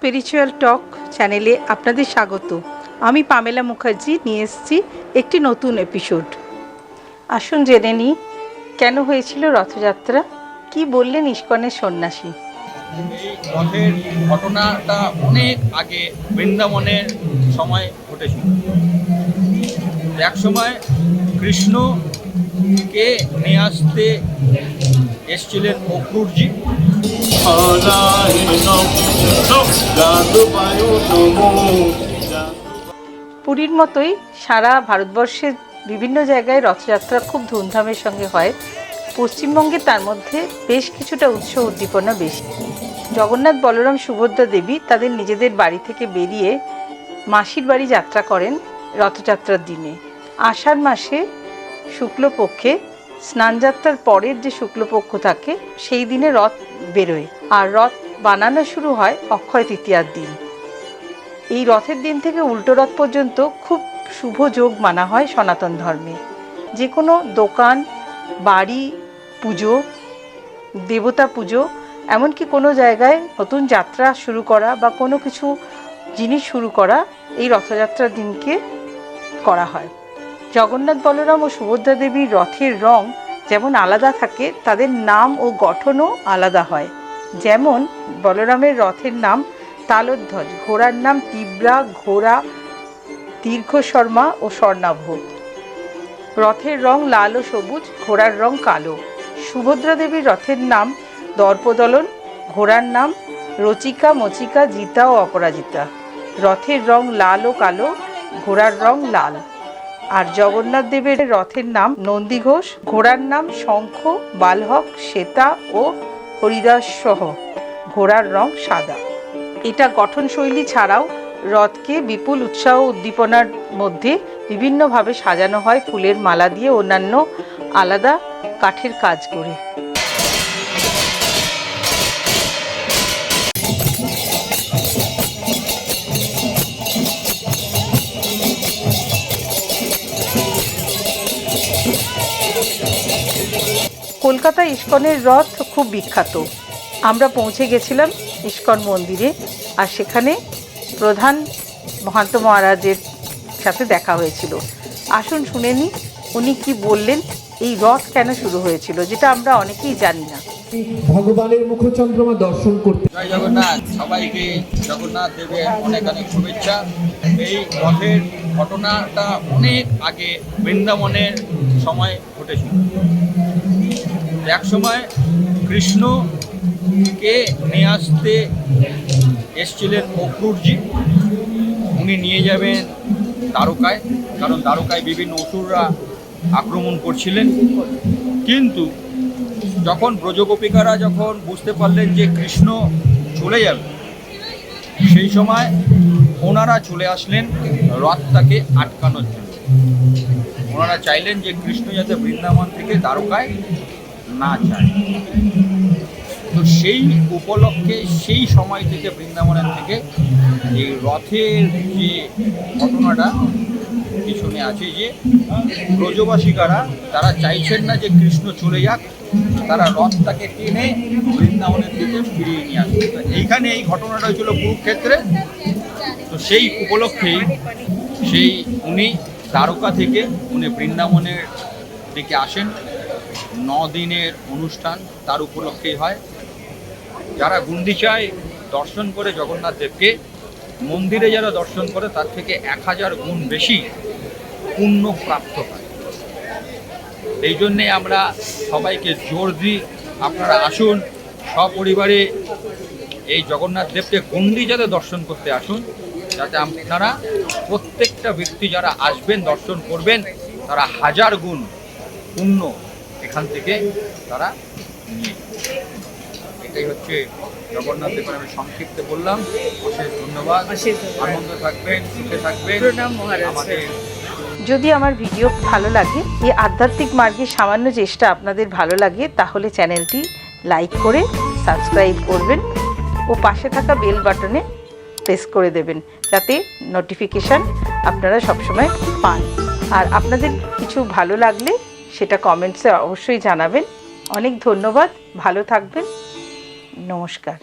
Spiritual টক চ্যানেলে আপনাদের স্বাগত। আমি পামেলা মুখার্জি নিয়ে এসেছি একটি নতুন এপিসোড। আসুন জেনে নিই কেন হয়েছিল রথযাত্রা, কি বললেন ইস্কনের সন্ন্যাসী। এই রথের ঘটনাটা অনেক আগে বৃন্দাবনের সময় ঘটেছিল। এক সময় কৃষ্ণকে নিয়ে আসতে এসেছিলেন অক্রূরজি। পুরীর মতোই সারা ভারতবর্ষের বিভিন্ন জায়গায় রথযাত্রা খুব ধুমধামের সঙ্গে হয়। পশ্চিমবঙ্গে তার মধ্যে বেশ কিছুটা উৎসব উদ্দীপনা বেশি। জগন্নাথ, বলরাম, সুভদ্রা দেবী তাদের নিজেদের বাড়ি থেকে বেরিয়ে মাসির বাড়ি যাত্রা করেন রথযাত্রার দিনে। আষাঢ় মাসে শুক্লপক্ষে স্নানযাত্রার পরের যে শুক্লপক্ষ থাকে সেই দিনে রথ বেরোয়, আর রথ বানানো শুরু হয় অক্ষয় তৃতীয়ার দিন। এই রথের দিন থেকে উল্টো রথ পর্যন্ত খুব শুভ যোগ মানা হয় সনাতন ধর্মে। যে কোনো দোকান, বাড়ি, পুজো, দেবতা পুজো, এমনকি কোনো জায়গায় নতুন যাত্রা শুরু করা বা কোনো কিছু জিনিস শুরু করা এই রথযাত্রার দিনকে করা হয়। জগন্নাথ, বলরাম ও সুভদ্রা দেবীর রথের রং যেমন আলাদা থাকে, তাদের নাম ও গঠনও আলাদা হয়। যেমন বলরামের রথের নাম তালধ্বজ, ঘোড়ার নাম তীব্রা, ঘোড়া দীর্ঘশর্মা ও স্বর্ণাভ। রথের রং লাল ও সবুজ, ঘোড়ার রং কালো। সুভদ্রা দেবীর রথের নাম দর্পদলন, ঘোড়ার নাম রচিকা, মচিকা, জিতা ও অপরাজিতা। রথের রং লাল ও কালো, ঘোড়ার রং লাল। আর জগন্নাথ দেবের রথের নাম নন্দীঘোষ, ঘোড়ার নাম শঙ্খ, বালহক, শ্বেতা ও হরিদাস সহ, ঘোড়ার রং সাদা। এটা গঠনশৈলী ছাড়াও রথকে বিপুল উৎসাহ উদ্দীপনার মধ্যে বিভিন্নভাবে সাজানো হয় ফুলের মালা দিয়ে, অন্যান্য আলাদা কাঠের কাজ করে। কলকাতা ইস্কনের রথ খুব বিখ্যাত। আমরা পৌঁছে গেছিলাম ইস্কন মন্দিরে, আর সেখানে প্রধান মহান্ত মহারাজের সাথে দেখা হয়েছিল। আসুন শুনে নিই উনি কি বললেন, এই রথ কেন শুরু হয়েছিল, যেটা আমরা অনেকেই জানি না। ভগবানের মুখচন্দ্রমা দর্শন করতে। জয় জগন্নাথ, সবাইকে জগন্নাথ দেবের অনেক অনেক শুভেচ্ছা। এই রথের ঘটনাটা অনেক আগে বৃন্দাবনের সময় ঘটেছিল। এক সময় কৃষ্ণকে নিয়ে আসতে এসেছিলেন অক্রূরজি। উনি নিয়ে যাবেন দ্বারকায়, কারণ দ্বারকায় বিভিন্ন অসুররা আক্রমণ করছিলেন। কিন্তু যখন ব্রজগোপিকারা যখন বুঝতে পারলেন যে কৃষ্ণ চলে যাবে, সেই সময় ওনারা চলে আসলেন রথটাকে আটকানোর জন্য। ওনারা চাইলেন যে কৃষ্ণ যাতে বৃন্দাবন থেকে দ্বারকায় না যায়। তো সেই উপলক্ষে সেই সময় থেকে বৃন্দাবনের থেকে এই রথের যে ঘটনাটা পিছনে আছে, যে ব্রজবাসিকারা তারা চাইছেন না যে কৃষ্ণ চলে যাক, তারা রথটাকে টেনে বৃন্দাবনের দিকে ফিরিয়ে নিয়ে আসবে। তো এইখানে এই ঘটনাটা হয়েছিল কুরুক্ষেত্রে। তো সেই উপলক্ষেই উনি দ্বারকা থেকে উনি বৃন্দাবনের দিকে আসেন। 9 দিনের অনুষ্ঠান তার উপলক্ষেই হয়। যারা গুন্ডিচায় দর্শন করে জগন্নাথ দেবকে, মন্দিরে যারা দর্শন করে তার থেকে 1000 গুণ বেশি পুণ্য প্রাপ্ত হয়। এই জন্যে আমরা সবাইকে জোর দিই, আপনারা আসুন সপরিবারে এই জগন্নাথ দেবকে গুন্ডিচাতে দর্শন করতে আসুন, যাতে আপনারা প্রত্যেকটা ব্যক্তি যারা আসবেন দর্শন করবেন তারা 1000 গুণ পুণ্য এখান থেকে তারা নিয়ে। এটাই হচ্ছে জগন্নাথ দেবের আমি সংক্ষিপ্তে বললাম। অশেষ ধন্যবাদ, আনন্দ থাকবেন, সুখে থাকবেন। আমাদের যদি আমার ভিডিও ভালো লাগে, এই আধ্যাত্মিক মার্গের সামান্য চেষ্টা আপনাদের ভালো লাগে, তাহলে চ্যানেলটি লাইক করে সাবস্ক্রাইব করবেন ও পাশে থাকা বেল বাটনে প্রেস করে দেবেন, যাতে নোটিফিকেশান আপনারা সবসময় পান। আর আপনাদের কিছু ভালো লাগলে সেটা কমেন্টসে অবশ্যই জানাবেন। অনেক ধন্যবাদ, ভালো থাকবেন, নমস্কার।